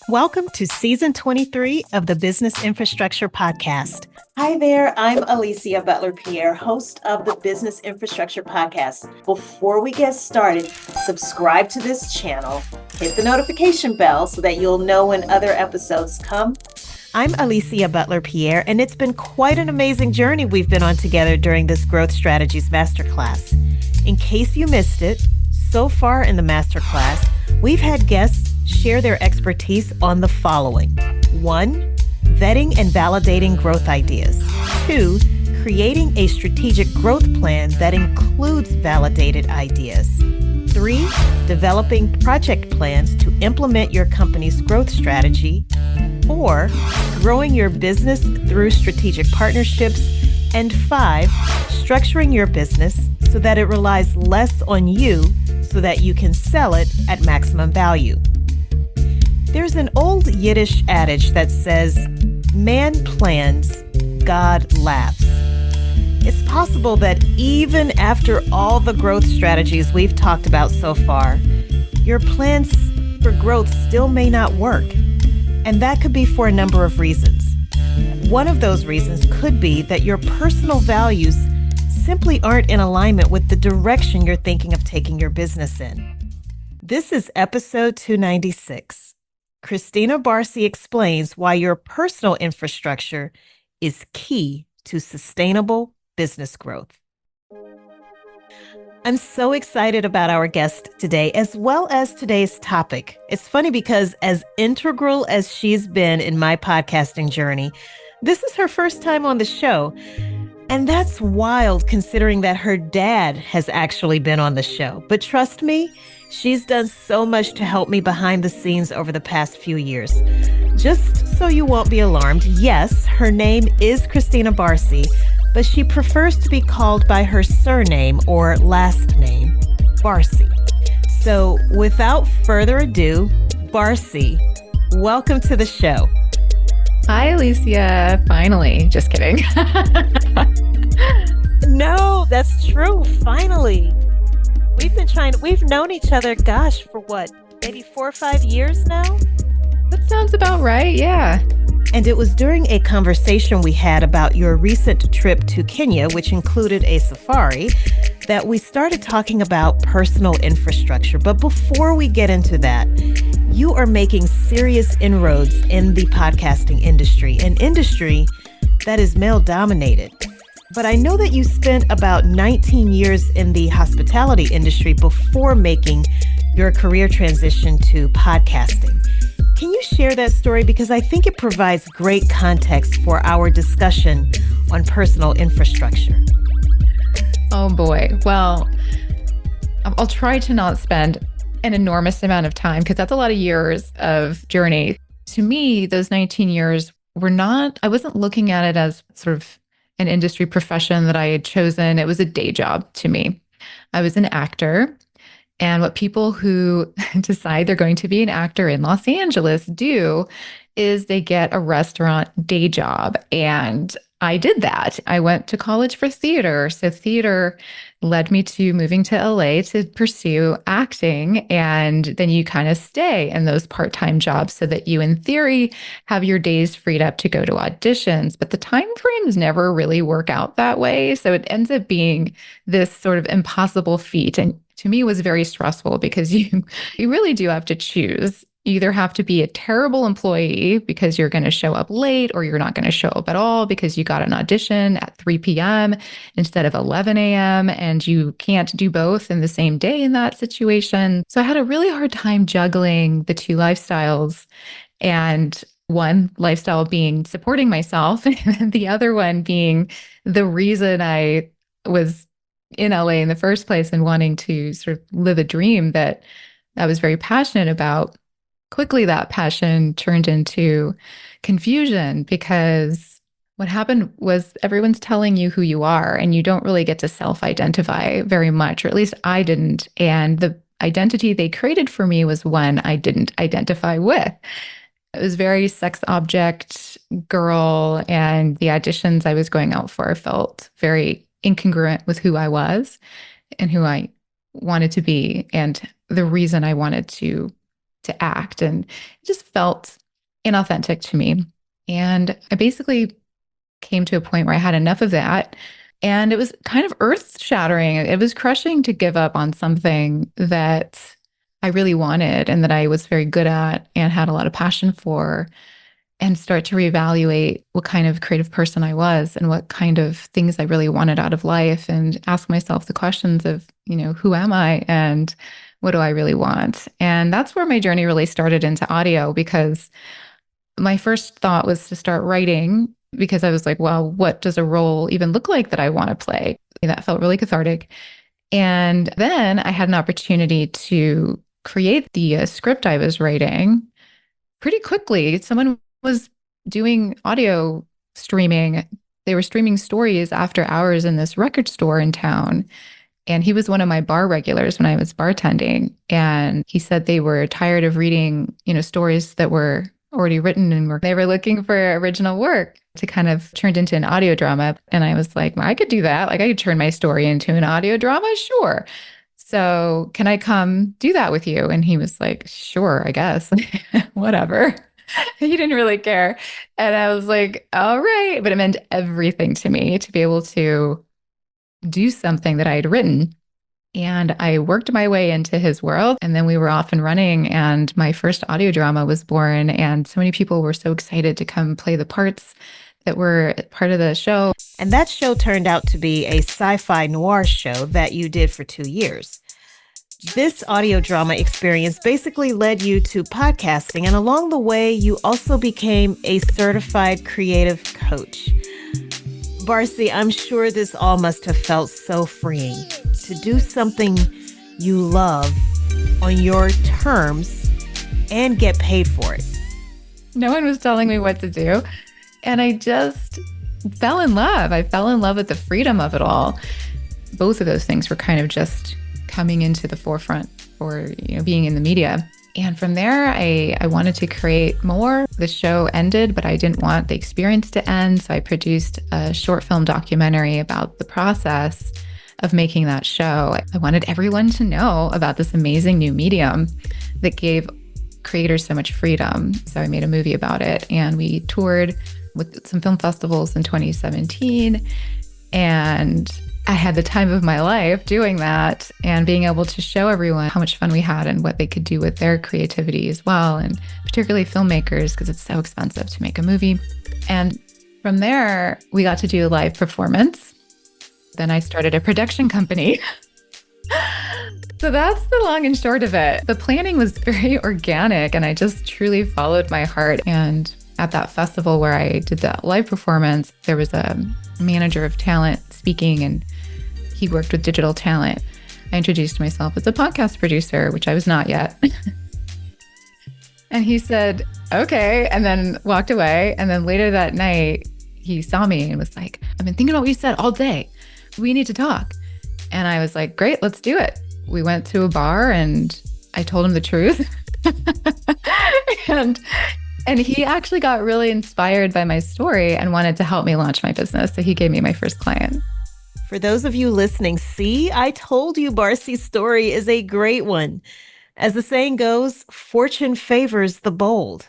Welcome to Season 23 of the Business Infrastructure Podcast. Hi there, I'm Alicia Butler-Pierre, host of the Business Infrastructure Podcast. Before we get started, subscribe to this channel, hit the notification bell so that you'll know when other episodes come. I'm Alicia Butler-Pierre, and it's been quite an amazing journey we've been on together during this Growth Strategies Masterclass. In case you missed it, so far in the Masterclass, we've had guests share their expertise on the following. 1, vetting and validating growth ideas. 2, creating a strategic growth plan that includes validated ideas. 3, developing project plans to implement your company's growth strategy. 4, growing your business through strategic partnerships. And 5, structuring your business so that it relies less on you so that you can sell it at maximum value. There's an old Yiddish adage that says, man plans, God laughs. It's possible that even after all the growth strategies we've talked about so far, your plans for growth still may not work. And that could be for a number of reasons. One of those reasons could be that your personal values simply aren't in alignment with the direction you're thinking of taking your business in. This is episode 296. Christina Barsi explains why your personal infrastructure is key to sustainable business growth. I'm so excited about our guest today, as well as today's topic. It's funny because as integral as she's been in my podcasting journey, this is her first time on the show. And that's wild considering that her dad has actually been on the show. But trust me, she's done so much to help me behind the scenes over the past few years. Just so you won't be alarmed, yes, her name is Christina Barsi, but she prefers to be called by her surname or last name, Barsi. So without further ado, Barsi, welcome to the show. Hi, Alicia. Finally. Just kidding. No, that's true. Finally. We've known each other, gosh, for what, maybe 4 or 5 years now? That sounds about right. Yeah. And it was during a conversation we had about your recent trip to Kenya, which included a safari, that we started talking about personal infrastructure. But before we get into that, you are making serious inroads in the podcasting industry, an industry that is male-dominated. But I know that you spent about 19 years in the hospitality industry before making your career transition to podcasting. Can you share that story? Because I think it provides great context for our discussion on personal infrastructure. Oh boy. Well, I'll try to not spend an enormous amount of time because that's a lot of years of journey. To me, those 19 years I wasn't looking at it as sort of an industry profession that I had chosen. It was a day job to me. I was an actor. And what people who decide they're going to be an actor in Los Angeles do is they get a restaurant day job. And I did that. I went to college for theater. So theater led me to moving to LA to pursue acting. And then you kind of stay in those part-time jobs so that you, in theory, have your days freed up to go to auditions. But the time frames never really work out that way. So it ends up being this sort of impossible feat. And to me, it was very stressful because you really do have to choose. You either have to be a terrible employee because you're going to show up late, or you're not going to show up at all because you got an audition at 3 p.m. instead of 11 a.m. and you can't do both in the same day in that situation. So I had a really hard time juggling the two lifestyles, and one lifestyle being supporting myself and the other one being the reason I was in LA in the first place and wanting to sort of live a dream that I was very passionate about. Quickly, that passion turned into confusion because what happened was everyone's telling you who you are and you don't really get to self-identify very much, or at least I didn't. And the identity they created for me was one I didn't identify with. It was very sex object girl, and the auditions I was going out for felt very incongruent with who I was and who I wanted to be and the reason I wanted to to act. And it just felt inauthentic to me. And I basically came to a point where I had enough of that. And it was kind of earth shattering. It was crushing to give up on something that I really wanted and that I was very good at and had a lot of passion for, and start to reevaluate what kind of creative person I was and what kind of things I really wanted out of life, and ask myself the questions of, who am I and what do I really want? And that's where my journey really started into audio, because my first thought was to start writing, because I was like, well, what does a role even look like that I want to play? That felt really cathartic. And then I had an opportunity to create the script I was writing pretty quickly. Someone was doing audio streaming. They were streaming stories after hours in this record store in town. And he was one of my bar regulars when I was bartending. And he said they were tired of reading, stories that were already written, and they were looking for original work to kind of turned into an audio drama. And I was like, well, I could do that. Like, I could turn my story into an audio drama. Sure. So can I come do that with you? And he was like, sure, I guess. Whatever. He didn't really care. And I was like, all right. But it meant everything to me to be able to do something that I had written. And I worked my way into his world, and then we were off and running, and my first audio drama was born. And so many people were so excited to come play the parts that were part of the show. And that show turned out to be a sci-fi noir show that you did for 2 years. This audio drama experience basically led you to podcasting, and along the way, you also became a certified creative coach. Barsi, I'm sure this all must have felt so freeing to do something you love on your terms and get paid for it. No one was telling me what to do. And I just fell in love. I fell in love with the freedom of it all. Both of those things were kind of just coming into the forefront for, being in the media. And from there, I wanted to create more. The show ended, but I didn't want the experience to end. So I produced a short film documentary about the process of making that show. I wanted everyone to know about this amazing new medium that gave creators so much freedom. So I made a movie about it, and we toured with some film festivals in 2017. And I had the time of my life doing that and being able to show everyone how much fun we had and what they could do with their creativity as well. And particularly filmmakers, because it's so expensive to make a movie. And from there, we got to do a live performance. Then I started a production company. So that's the long and short of it. The planning was very organic, and I just truly followed my heart. And at that festival where I did that live performance, there was a manager of talent speaking, and he worked with digital talent. I introduced myself as a podcast producer, which I was not yet. And he said, okay, and then walked away. And then later that night, he saw me and was like, I've been thinking about what you said all day. We need to talk. And I was like, great, let's do it. We went to a bar and I told him the truth. And he actually got really inspired by my story and wanted to help me launch my business. So he gave me my first client. For those of you listening, see, I told you Barsi's story is a great one. As the saying goes, fortune favors the bold.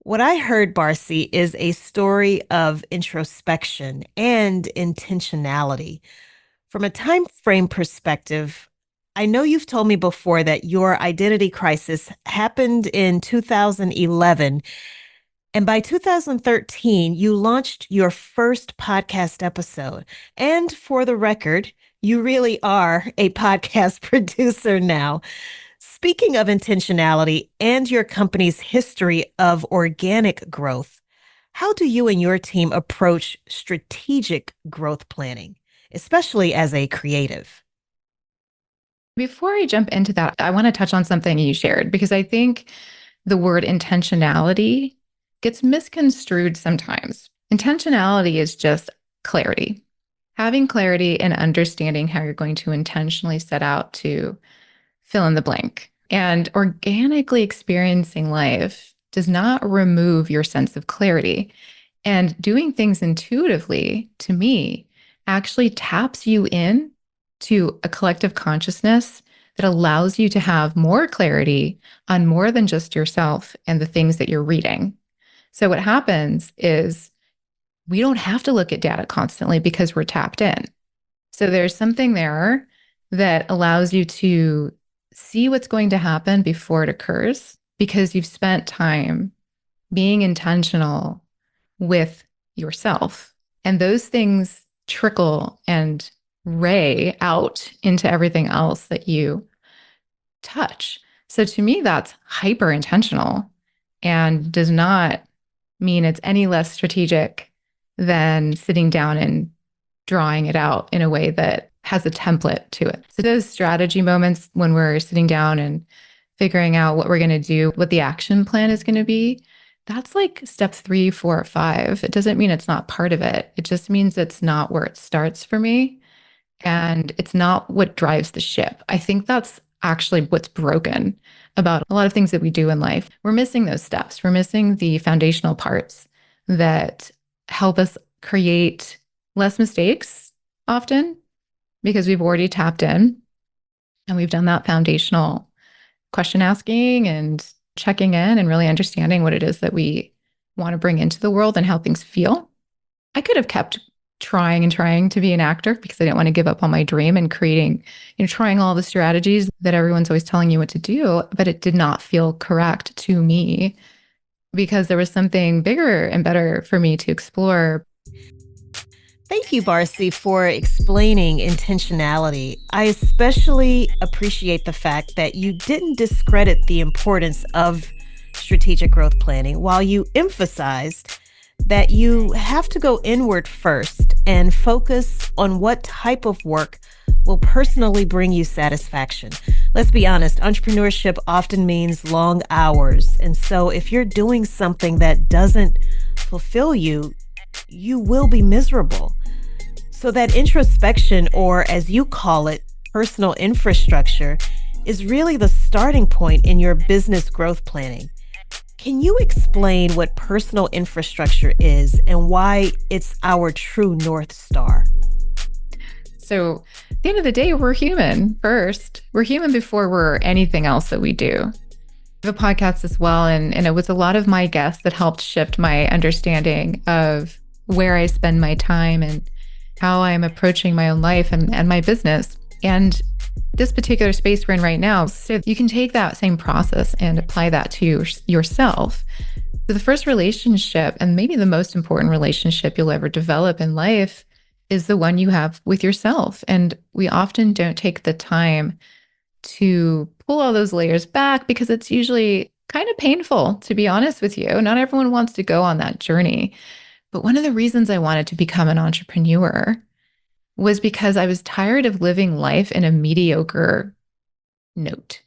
What I heard, Barsi, is a story of introspection and intentionality. From a time frame perspective, I know you've told me before that your identity crisis happened in 2011. And by 2013, you launched your first podcast episode. And for the record, you really are a podcast producer now. Speaking of intentionality and your company's history of organic growth, how do you and your team approach strategic growth planning, especially as a creative? Before I jump into that, I want to touch on something you shared, because I think the word intentionality gets misconstrued sometimes. Intentionality is just clarity. Having clarity and understanding how you're going to intentionally set out to fill in the blank. And organically experiencing life does not remove your sense of clarity. And doing things intuitively, to me, actually taps you in to a collective consciousness that allows you to have more clarity on more than just yourself and the things that you're reading. So what happens is we don't have to look at data constantly because we're tapped in. So there's something there that allows you to see what's going to happen before it occurs because you've spent time being intentional with yourself. And those things trickle and ray out into everything else that you touch. So to me, that's hyper intentional and does not mean it's any less strategic than sitting down and drawing it out in a way that has a template to it. So those strategy moments when we're sitting down and figuring out what we're going to do, what the action plan is going to be, that's like step 3, 4, 5. It doesn't mean it's not part of it. It just means it's not where it starts for me. And it's not what drives the ship. I think that's actually what's broken about a lot of things that we do in life. We're missing those steps. We're missing the foundational parts that help us create less mistakes often because we've already tapped in and we've done that foundational question asking and checking in and really understanding what it is that we want to bring into the world and how things feel. I could have kept trying and trying to be an actor because I didn't want to give up on my dream and creating, trying all the strategies that everyone's always telling you what to do, but it did not feel correct to me because there was something bigger and better for me to explore. Thank you, Barsi, for explaining intentionality. I especially appreciate the fact that you didn't discredit the importance of strategic growth planning while you emphasized that you have to go inward first and focus on what type of work will personally bring you satisfaction. Let's be honest, entrepreneurship often means long hours. And so if you're doing something that doesn't fulfill you, you will be miserable. So that introspection, or as you call it, personal infrastructure, is really the starting point in your business growth planning. Can you explain what personal infrastructure is and why it's our true North Star? So at the end of the day, we're human first. We're human before we're anything else that we do. I have a podcast as well, and it was a lot of my guests that helped shift my understanding of where I spend my time and how I'm approaching my own life and my business. And this particular space we're in right now, so you can take that same process and apply that to yourself. So the first relationship, and maybe the most important relationship you'll ever develop in life, is the one you have with yourself. And we often don't take the time to pull all those layers back because it's usually kind of painful, to be honest with you. Not everyone wants to go on that journey. But one of the reasons I wanted to become an entrepreneur was because I was tired of living life in a mediocre note.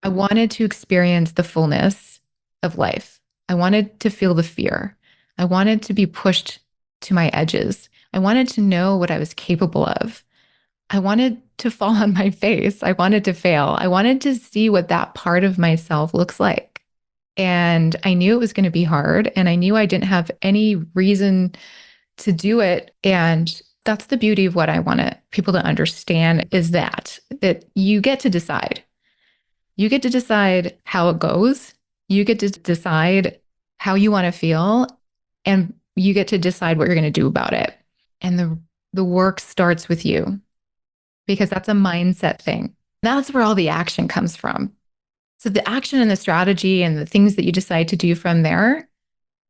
I wanted to experience the fullness of life. I wanted to feel the fear. I wanted to be pushed to my edges. I wanted to know what I was capable of. I wanted to fall on my face. I wanted to fail. I wanted to see what that part of myself looks like. And I knew it was going to be hard, and I knew I didn't have any reason to do it. And that's the beauty of what I want people to understand is that you get to decide. You get to decide how it goes. You get to decide how you want to feel, and you get to decide what you're going to do about it. And the work starts with you because that's a mindset thing. That's where all the action comes from. So the action and the strategy and the things that you decide to do from there,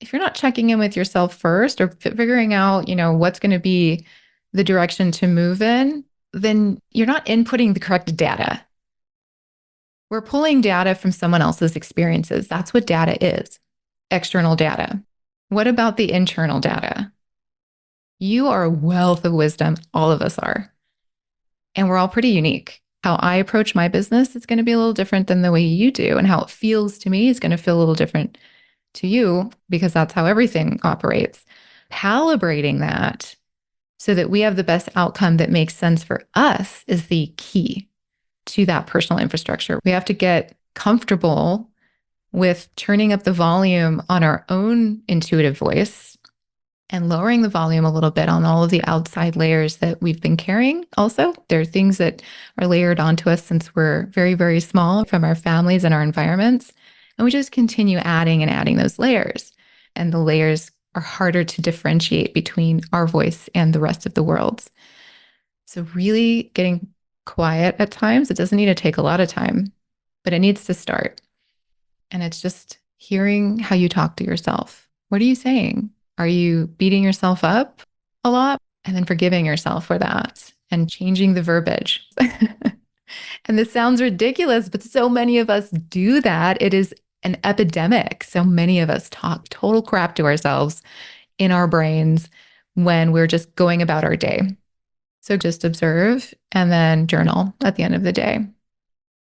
if you're not checking in with yourself first or figuring out, what's going to be the direction to move in, then you're not inputting the correct data. We're pulling data from someone else's experiences. That's what data is, external data. What about the internal data? You are a wealth of wisdom. All of us are. And we're all pretty unique. How I approach my business is going to be a little different than the way you do. And how it feels to me is going to feel a little different to you because that's how everything operates. Calibrating that so that we have the best outcome that makes sense for us is the key to that personal infrastructure. We have to get comfortable with turning up the volume on our own intuitive voice and lowering the volume a little bit on all of the outside layers that we've been carrying. Also, there are things that are layered onto us since we're very, very small from our families and our environments. And we just continue adding and adding those layers. And the layers are harder to differentiate between our voice and the rest of the world's. So really getting quiet at times, it doesn't need to take a lot of time, but it needs to start. And it's just hearing how you talk to yourself. What are you saying? Are you beating yourself up a lot? And then forgiving yourself for that and changing the verbiage. And this sounds ridiculous, but so many of us do that. It is an epidemic. So many of us talk total crap to ourselves in our brains when we're just going about our day. So just observe and then journal at the end of the day.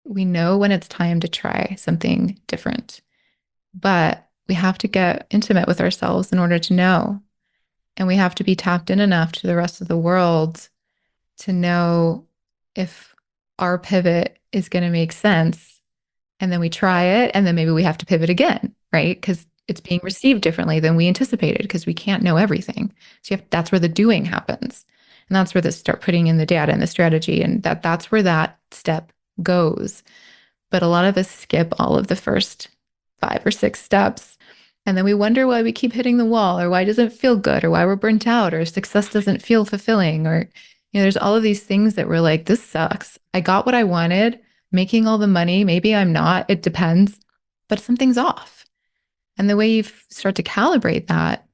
We know when it's time to try something different, but we have to get intimate with ourselves in order to know. And we have to be tapped in enough to the rest of the world to know if our pivot is going to make sense. And then we try it, and then maybe we have to pivot again, right? Because it's being received differently than we anticipated because we can't know everything. So that's where the doing happens. And that's where they start putting in the data and the strategy, and that's where that step goes. But a lot of us skip all of the first 5 or 6 steps. And then we wonder why we keep hitting the wall, or why it doesn't feel good, or why we're burnt out, or success doesn't feel fulfilling, or, there's all of these things that we're like, this sucks. I got what I wanted, making all the money. Maybe I'm not, it depends, but something's off. And the way you start to calibrate that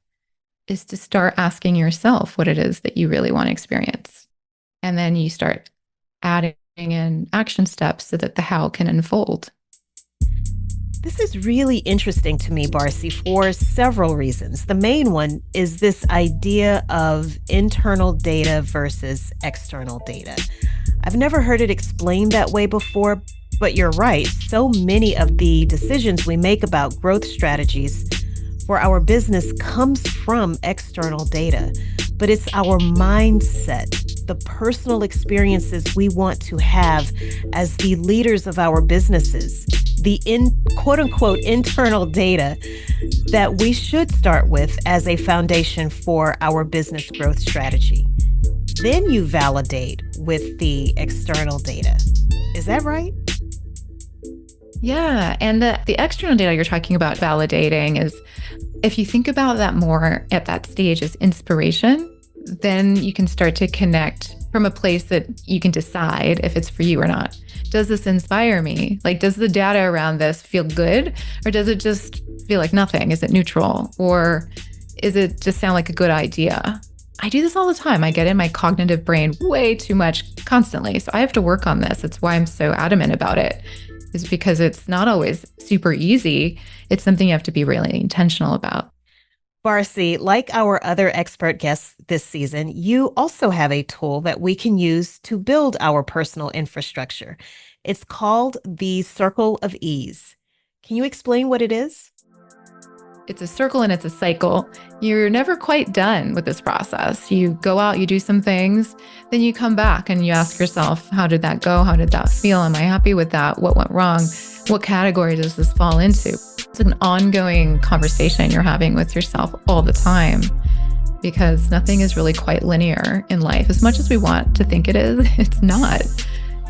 is to start asking yourself what it is that you really want to experience. And then you start adding in action steps so that the how can unfold. This is really interesting to me, Barsi, for several reasons. The main one is this idea of internal data versus external data. I've never heard it explained that way before, but you're right. So many of the decisions we make about growth strategies for our business comes from external data, but it's our mindset, the personal experiences we want to have as the leaders of our businesses, the quote unquote internal data that we should start with as a foundation for our business growth strategy. Then you validate with the external data. Is that right? Yeah. And the external data you're talking about validating is, if you think about that more at that stage as inspiration, then you can start to connect from a place that you can decide if it's for you or not. Does this inspire me? Like, does the data around this feel good? Or does it just feel like nothing? Is it neutral? Or is it just sound like a good idea? I do this all the time. I get in my cognitive brain way too much constantly. So I have to work on this. It's why I'm so adamant about it, is because it's not always super easy. It's something you have to be really intentional about. Barsi, like our other expert guests this season, you also have a tool that we can use to build our personal infrastructure. It's called the Circle of Ease. Can you explain what it is? It's a circle and it's a cycle. You're never quite done with this process. You go out, you do some things, then you come back and you ask yourself, how did that go? How did that feel? Am I happy with that? What went wrong? What category does this fall into? It's an ongoing conversation you're having with yourself all the time, because nothing is really quite linear in life. As much as we want to think it is, it's not.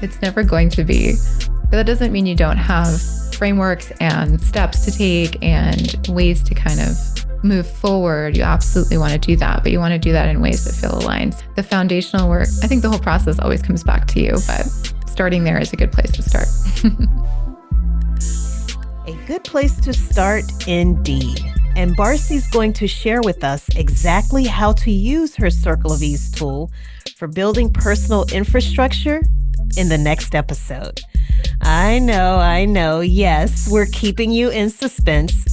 It's never going to be. But that doesn't mean you don't have frameworks and steps to take and ways to kind of move forward. You absolutely want to do that, but you want to do that in ways that feel aligned. The foundational work, I think the whole process always comes back to you, but starting there is a good place to start. A good place to start indeed. And Barsi's going to share with us exactly how to use her Circle of Ease tool for building personal infrastructure in the next episode. I know. Yes, we're keeping you in suspense.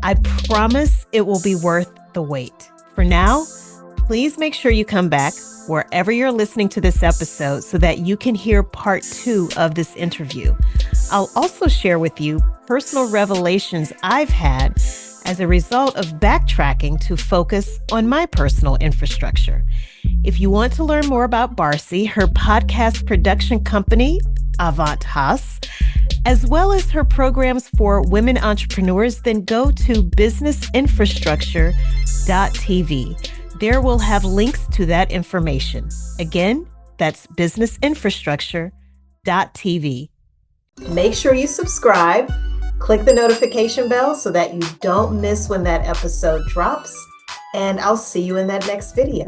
I promise it will be worth the wait. For now, please make sure you come back wherever you're listening to this episode so that you can hear part 2 of this interview. I'll also share with you personal revelations I've had as a result of backtracking to focus on my personal infrastructure. If you want to learn more about Barsi, her podcast production company, Avant Has, as well as her programs for women entrepreneurs, then go to businessinfrastructure.tv. There we'll have links to that information. Again, that's businessinfrastructure.tv. Make sure you subscribe, click the notification bell so that you don't miss when that episode drops, and I'll see you in that next video.